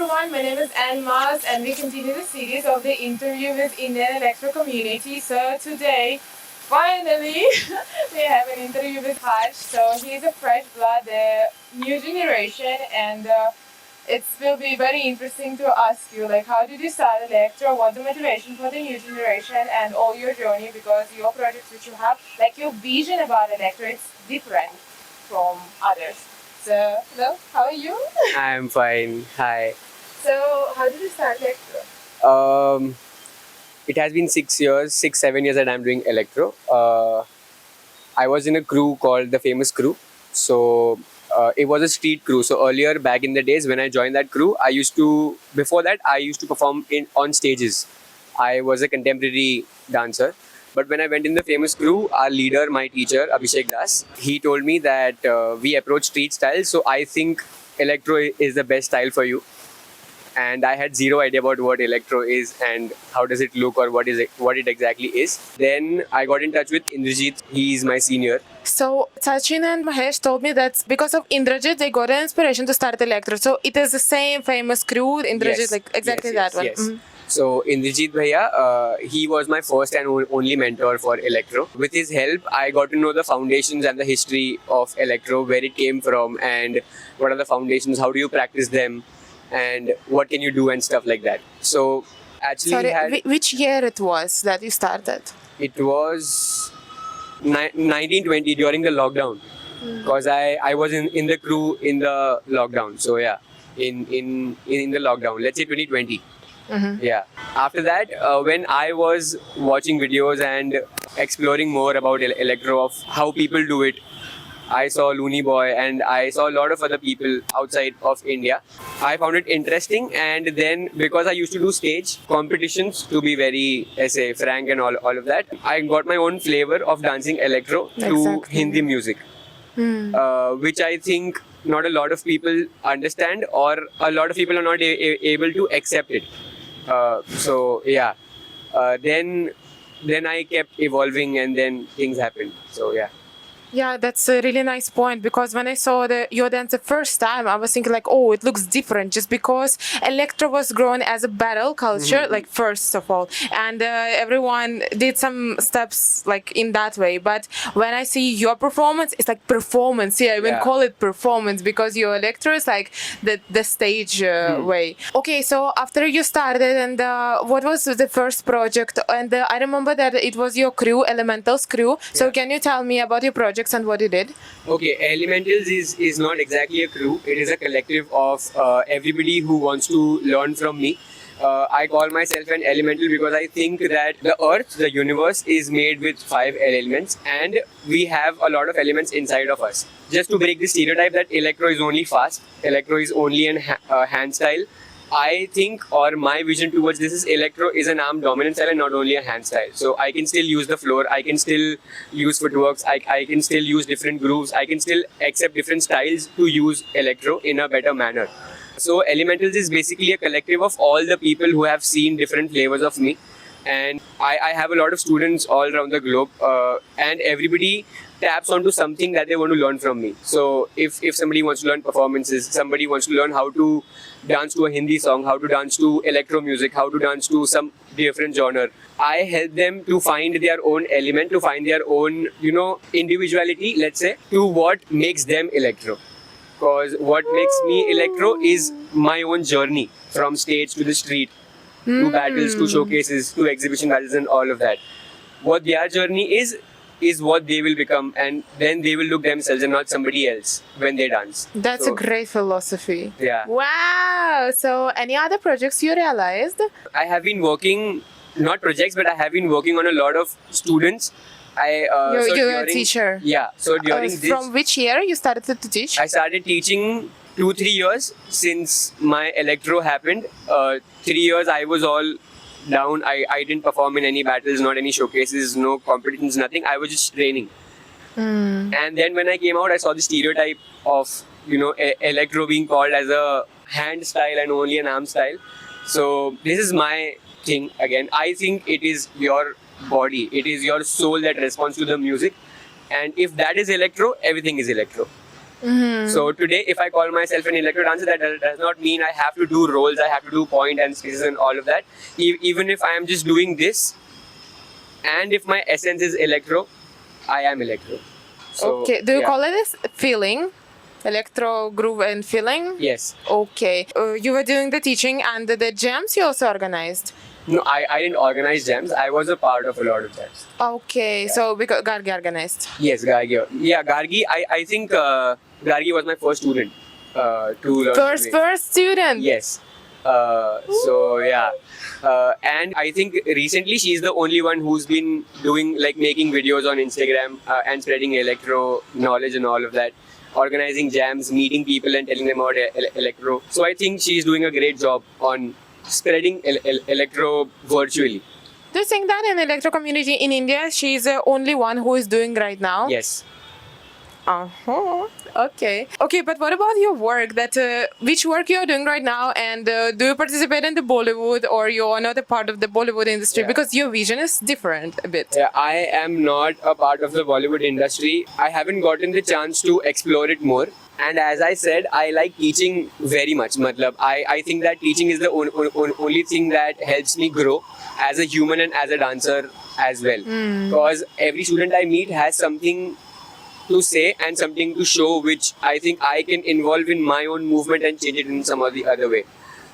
everyone, my name is Anmas and we continue the series of the interview with Indian Electro community. So today, finally, we have an interview with Harsh. So he's a fresh blood, the new generation, and it will be very interesting to ask you, like, how did you start Electro? What's the motivation for the new generation and all your journey? Because your projects which you have, like your vision about Electro, it's different from others. So, hello, how are you? I'm fine. Hi. So, how did you start Electro? It has been 6 years, 7 years that I'm doing electro. I was in a crew called the Famous Crew. So it was a street crew. So earlier, back in the days when I joined that crew, before that, I used to perform on stages. I was a contemporary dancer. But when I went in the Famous Crew, our leader, my teacher, Abhishek Das, he told me that we approach street style. So I think electro is the best style for you. And I had zero idea about what electro is and how does it look or what it exactly is. Then I got in touch with Indrajit. He is my senior. So, Sachin and Mahesh told me that because of Indrajit, they got an inspiration to start Electro. So, it is the same Famous Crew, Indrajit, Yes. like exactly Yes, that one. yes. Mhm. So Indrajit Bhaiya, he was my first and only mentor for electro. With his help, I got to know the foundations and the history of electro, where it came from and what are the foundations, how do you practice them, and what can you do and stuff like that. So actually, Sorry, which year it was that you started? it was 1920 during the lockdown, because I was in the crew in the lockdown. So yeah, in the lockdown, let's say 2020. Yeah. After that, when I was watching videos and exploring more about electro, of how people do it, I saw Looney Boy and I saw a lot of other people outside of India. I found it interesting, and then because I used to do stage competitions, to be very, say, frank and all of that, I got my own flavor of dancing electro to Exactly. Hindi music, which I think not a lot of people understand, or a lot of people are not able to accept it. So yeah, then I kept evolving, and then things happened. So yeah. Yeah, that's a really nice point, because when I saw your dance the first time, I was thinking like, oh, it looks different, just because electro was grown as a battle culture, like first of all, and everyone did some steps like in that way. But when I see your performance, it's like performance. Yeah, I even Yeah. call it performance, because your electro is like the stage way. Okay, so after you started, and what was the first project? And I remember that it was your crew, Elemental's crew. So can you tell me about your project and what you did? Okay, Elementals is not exactly a crew. It is a collective of everybody who wants to learn from me. I call myself an elemental because I think that the earth, the universe, is made with 5 elements, and we have a lot of elements inside of us. Just to break the stereotype that electro is only fast, electro is only an hand style, I think, or my vision towards this is, electro is an arm dominant style and not only a hand style. So I can still use the floor, I can still use footworks, I can still use different grooves, I can still accept different styles to use electro in a better manner. So Elementals is basically a collective of all the people who have seen different flavors of me. And I have a lot of students all around the globe, and everybody taps onto something that they want to learn from me. So if somebody wants to learn performances, somebody wants to learn how to dance to a Hindi song, how to dance to electro music, how to dance to some different genre, I help them to find their own element, to find their own, individuality, let's say, to what makes them electro. Because what makes me electro is my own journey from stage to the street, to battles, to showcases, to exhibition battles, and all of that. What their journey is what they will become, and then they will look themselves and not somebody else when they dance. That's So, a great philosophy. Yeah. Wow. So, any other projects you realized? I have been working, not projects, but I have been working on a lot of students. You're a teacher. Yeah. So during this, From which year you started to teach? I started teaching 2-3 years since my electro happened. 3 years I was all down. I didn't perform in any battles, not any showcases, no competitions, nothing. I was just training. And then when I came out, I saw the stereotype of electro being called as a hand style and only an arm style. So this is my thing again. I think it is your body, it is your soul that responds to the music, and if that is electro, everything is electro. So today, if I call myself an electro dancer, that does not mean I have to do roles, I have to do point and spaces and all of that. Even if I am just doing this, and if my essence is electro, I am electro. So, Okay. Do you yeah. call it as feeling? Electro groove and feeling? Yes. Okay. You were doing the teaching and the jams you also organized. No, I didn't organize jams. I was a part of a lot of jams. Okay. So because Gargi organized. Yes, Gargi. Yeah, Gargi. I think Gargi was my first student to learn. First student. Yes. So yeah, and I think recently she's the only one who's been doing like making videos on Instagram and spreading electro knowledge and all of that, organizing jams, meeting people and telling them about electro. So I think she's doing a great job on spreading electro virtually. Do you think that in the electro community in India, she's the only one who is doing right now? Yes. Uh-huh. Okay. Okay, but what about your work? Which work you're doing right now, and do you participate in the Bollywood, or you are not a part of the Bollywood industry? Yeah. Because your vision is different a bit. Yeah, I am not a part of the Bollywood industry. I haven't gotten the chance to explore it more. And as I said, I like teaching very much. I think that teaching is the only thing that helps me grow as a human and as a dancer as well. Because every student I meet has something to say and something to show, which I think I can involve in my own movement and change it in some or the other way.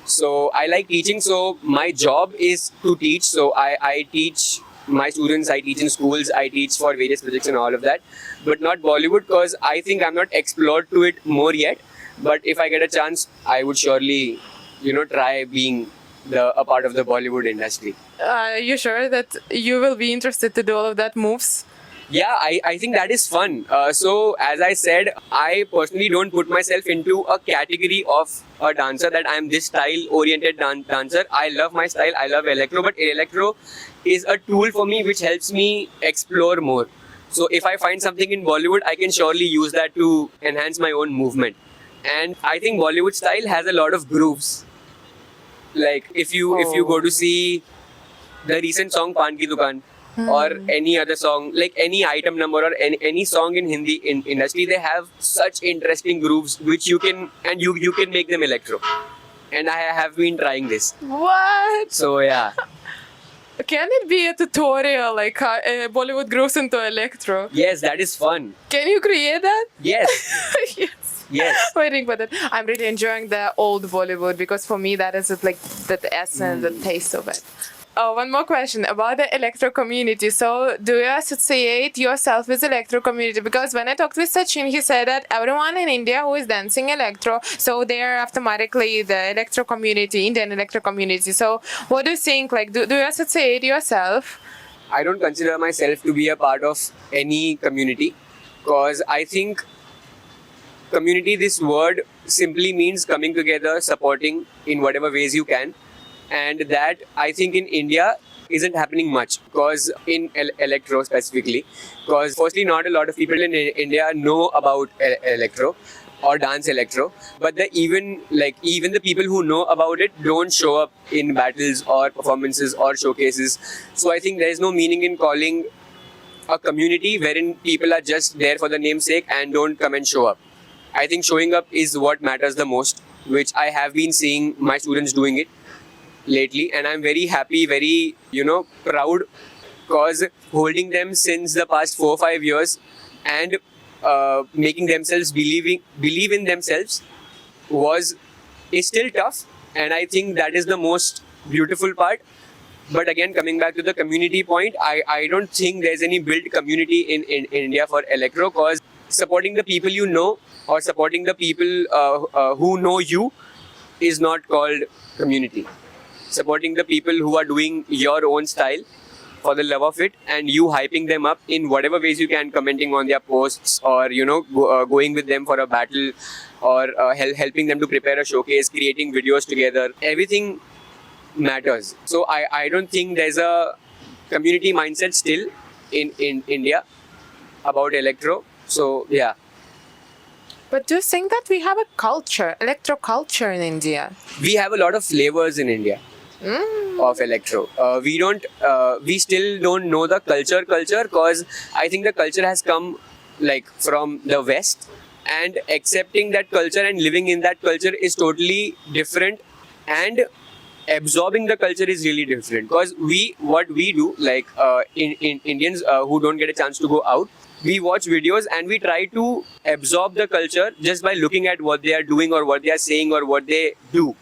So I like teaching. So my job is to teach. So I teach my students, I teach in schools, I teach for various projects and all of that. But not Bollywood, because I think I'm not explored to it more yet. But if I get a chance, I would surely, try being a part of the Bollywood industry. You sure that you will be interested to do all of that moves? Yeah, I think that is fun. So as I said, I personally don't put myself into a category of a dancer that I'm this style-oriented dancer. I love my style, I love electro, but electro is a tool for me which helps me explore more. So if I find something in Bollywood, I can surely use that to enhance my own movement. And I think Bollywood style has a lot of grooves. Like if you go to see the recent song Paan Ki Dukaan, or any other song, like any item number or any song in Hindi industry, they have such interesting grooves which you can make them electro. And I have been trying this. What? So yeah. Can it be a tutorial like Bollywood grooves into electro? Yes, that is fun. Can you create that? Yes. Yes. Yes. Waiting for that. I'm really enjoying the old Bollywood because for me that is like the essence, the taste of it. Oh, one more question about the electro community. So, do you associate yourself with electro community? Because when I talked with Sachin, he said that everyone in India who is dancing electro, so they are automatically the electro community, Indian electro community. So, what do you think? Like, do you associate yourself? I don't consider myself to be a part of any community, because I think community, this word simply means coming together, supporting in whatever ways you can. And that I think in India isn't happening much, because in electro specifically, because firstly not a lot of people in India know about electro or dance electro, but even the people who know about it don't show up in battles or performances or showcases. So I think there is no meaning in calling a community wherein people are just there for the namesake and don't come and show up. I think showing up is what matters the most, which I have been seeing my students doing it lately, and I'm very happy, very proud, because holding them since the past 4 or 5 years and making themselves believe in themselves is still tough, and I think that is the most beautiful part. But again, coming back to the community point, I don't think there's any built community in India for electro, because supporting the people you know or supporting the people who know you is not called community. Supporting the people who are doing your own style for the love of it, and you hyping them up in whatever ways you can, commenting on their posts, or going with them for a battle, or helping them to prepare a showcase, creating videos together. Everything matters. So I don't think there's a community mindset still in India about electro. So yeah. But do you think that we have a culture, electro culture in India? We have a lot of flavors in India. Of electro. We still don't know the culture, because I think the culture has come like from the West, and accepting that culture and living in that culture is totally different, and absorbing the culture is really different. Because what we do, like in Indians who don't get a chance to go out, we watch videos and we try to absorb the culture just by looking at what they are doing or what they are saying or what they do.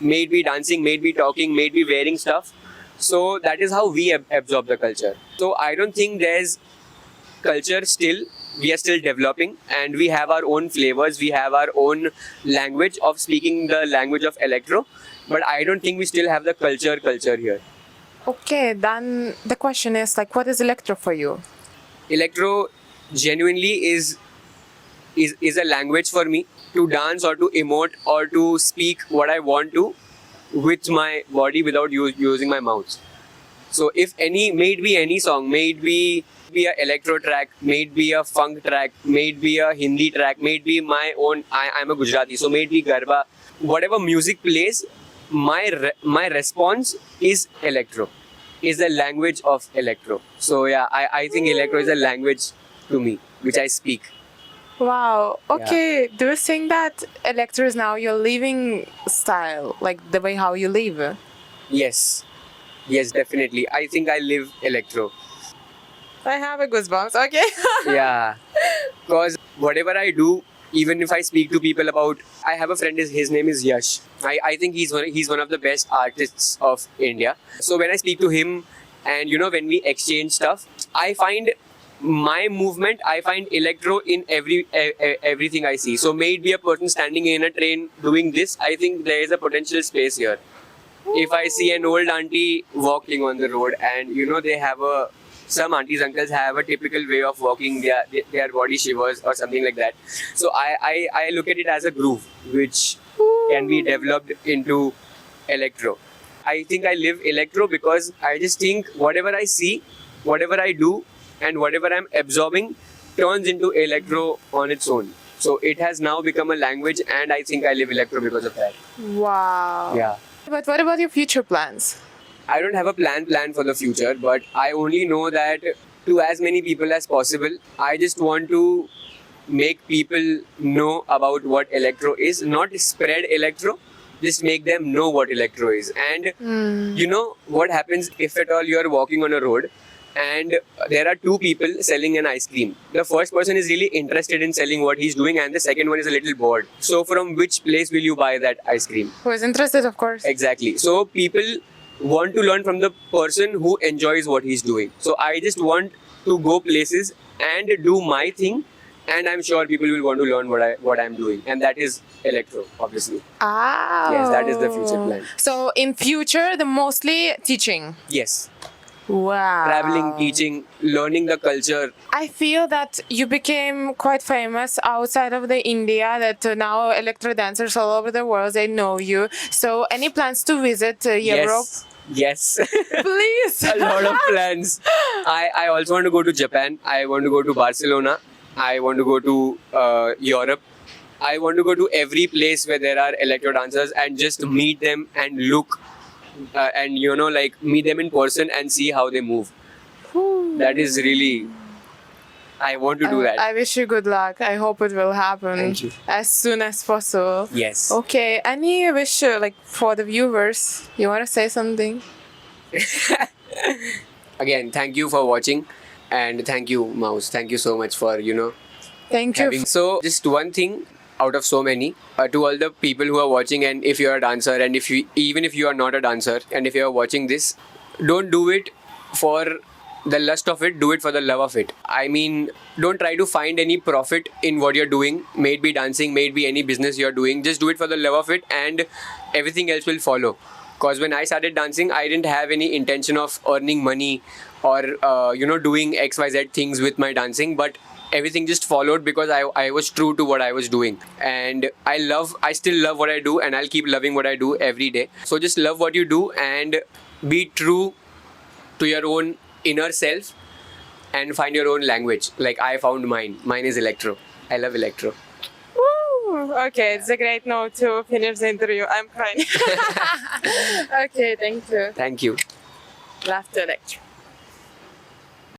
May it be dancing, may it be talking, may it be wearing stuff. So that is how we absorb the culture. So I don't think there's culture still. We are still developing and we have our own flavors. We have our own language of speaking the language of electro. But I don't think we still have the culture here. Okay, then the question is like, what is electro for you? Electro genuinely is a language for me to dance or to emote or to speak what I want to with my body without using my mouth. So if any, may it be any song, may it be an electro track, may it be a funk track, may it be a Hindi track, may it be my own, I'm a Gujarati, so may it be Garba, whatever music plays, my response is electro, is the language of electro. So yeah, I think electro is a language to me, which I speak. Wow. Okay. Do you think that electro is now your living style, like the way how you live? Yes, definitely. I think I live electro. I have a goosebumps. Okay. Yeah, because whatever I do, even if I speak to people about, I have a friend, his name is Yash. I think he's one of the best artists of India. So when I speak to him and when we exchange stuff, I find my movement, I find electro in everything I see. So may it be a person standing in a train doing this, I think there is a potential space here. If I see an old auntie walking on the road and they have some aunties, uncles have a typical way of walking, their body shivers or something like that. So I look at it as a groove which can be developed into electro. I think I live electro because I just think whatever I see, whatever I do, and whatever I'm absorbing turns into electro on its own. So it has now become a language, and I think I live electro because of that. Wow. Yeah. But what about your future plans? I don't have a plan for the future, but I only know that to as many people as possible, I just want to make people know about what electro is, not spread electro, just make them know what electro is. And what happens if at all you are walking on a road and there are two people selling an ice cream. The first person is really interested in selling what he's doing and the second one is a little bored. So from which place will you buy that ice cream? Who is interested, of course. Exactly. So people want to learn from the person who enjoys what he's doing. So I just want to go places and do my thing, and I'm sure people will want to learn what I'm doing, and that is electro, obviously. Ah. Yes, that is the future plan. So in future, the mostly teaching. Yes. Wow. Traveling, teaching, learning the culture. I feel that you became quite famous outside of the India, that now electro dancers all over the world, they know you. So any plans to visit Europe? Yes. Please. A lot of plans. I also want to go to Japan. I want to go to Barcelona. I want to go to Europe. I want to go to every place where there are electro dancers and just meet them and look and meet them in person and see how they move. That is really, I want to do that. I wish you good luck. I hope it will happen. Thank you. As soon as possible. Yes. Okay. Any wish for the viewers? You want to say something? Again, thank you for watching, and thank you, Mouse. Thank you so much for Thank you. So just one thing out of so many, to all the people who are watching, and if you're a dancer, and even if you are not a dancer, and if you are watching this, don't do it for the lust of it, do it for the love of it. I mean, don't try to find any profit in what you're doing, may it be dancing, may it be any business you're doing, just do it for the love of it and everything else will follow. Because when I started dancing, I didn't have any intention of earning money or doing XYZ things with my dancing, but everything just followed because I was true to what I was doing. And I still love what I do, and I'll keep loving what I do every day. So just love what you do and be true to your own inner self and find your own language. Like I found mine. Mine is electro. I love electro. Woo! Okay, it's a great note to finish the interview. I'm crying. Okay, thank you. Thank you. Love to electro.